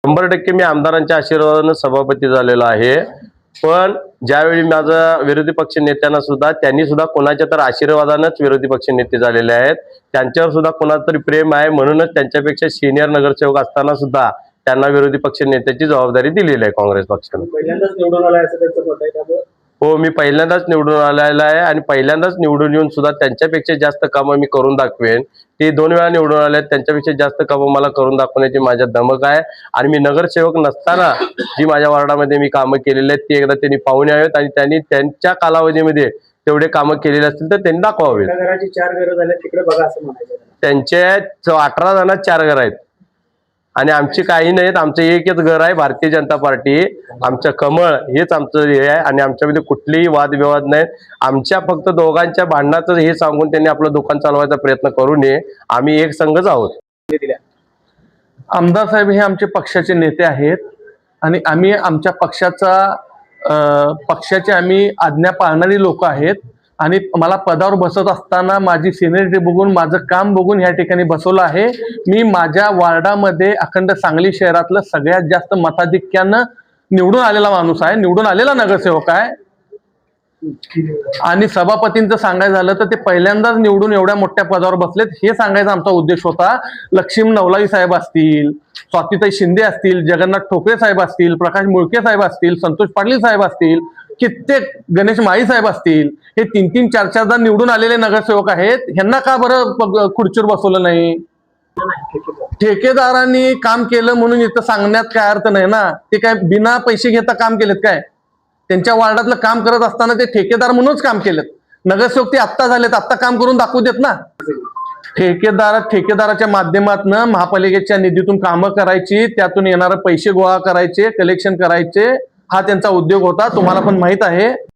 100% मी आमदारांच्या आशीर्वादाने सभापती झालेलो आहे। पण ज्यावेळी माझा विरोधी पक्ष नेत्यांना सुद्धा त्यांनी सुद्धा कोणाच्या तर आशीर्वादानेच विरोधी पक्ष नेते झालेले आहेत। त्यांच्यावर सुद्धा कोणाचं तरी प्रेम आहे, म्हणूनच त्यांच्यापेक्षा सिनियर नगरसेवक असताना सुद्धा त्यांना विरोधी पक्ष नेत्याची जबाबदारी दिलेली आहे काँग्रेस पक्षाने। पहिल्यांदाच निवडून आलाय असं त्यांचं मत आहे त्यामुळे हो, मी पहिल्यांदाच निवडून आलेला आहे आणि पहिल्यांदाच निवडून येऊन सुद्धा त्यांच्यापेक्षा जास्त कामं मी करून दाखवेन। ते 2 वेळा निवडून आले, त्यांच्यापेक्षा जास्त कामं मला करून दाखवण्याची माझ्या धमक आहे। आणि मी नगरसेवक नसताना जी माझ्या वार्डामध्ये मी कामं केलेली आहेत ते एकदा त्यांनी पाहून यावेत आणि त्यांनी त्यांच्या कालावधीमध्ये तेवढे कामं केलेले असतील तर त्यांनी दाखवावेत। घराची 4 घरं झाल्या तिकडे बघा असं म्हणायचं। त्यांचे 18 जणांत 4 घर आहेत आणि आमची काही नाहीत। आमचं एकच घर आहे, भारतीय जनता पार्टी। आमचं कमळ हेच आमचं हे आहे आणि आमच्यामध्ये कुठलेही वादविवाद नाहीत। आमच्या फक्त दोघांच्या भांडणाचं हे सांगून त्यांनी आपलं दुकान चालवायचा प्रयत्न करू नये। आम्ही एक संघच आहोत। आमदार साहेब हे आमचे पक्षाचे नेते आहेत आणि आम्ही आमच्या पक्षाचे आम्ही आज्ञा पाळणारी लोक आहेत आणि मला पदावर बसत असताना माझी सिनियरिटी बघून माझं काम बघून या ठिकाणी बसवलं आहे। मी माझ्या वार्डामध्ये अखंड सांगली शहरातलं सगळ्यात जास्त मताधिक्यानं निवडून आलेला माणूस आहे, निवडून आलेला नगरसेवक आहे। आणि सभापतींचं सांगायचं झालं तर ते पहिल्यांदाच निवडून एवढ्या मोठ्या पदावर बसलेत हे सांगायचा आमचा उद्देश होता। लक्ष्मी नवलावी साहेब असतील, स्वातीताई शिंदे असतील, जगन्नाथ ठोकरे साहेब असतील, प्रकाश मुळके साहेब असतील, संतोष पाटील साहेब असतील, कित्येक गणेश माळी साहेब असतील, हे 3-3, 4-4 जण निवडून आलेले नगरसेवक आहेत। ह्यांना का बरं खुर्चीवर बसवलं नाही? ठेकेदारांनी काम केलं म्हणून इथं सांगण्यात काय अर्थ नाही ना। ते काय बिना पैसे घेता काम केलेत काय? त्यांच्या वार्डातलं काम करत असताना ते ठेकेदार म्हणूनच काम केलेत। नगरसेवक ते आत्ता झालेत, आत्ता काम करून दाखवू देत ना। ठेकेदाराच्या माध्यमातून महापालिकेच्या निधीतून कामं करायची, त्यातून येणारे पैसे गोळा करायचे, कलेक्शन करायचे, हा त्यांचा उद्योग होता। तुम्हाला पण माहित आहे।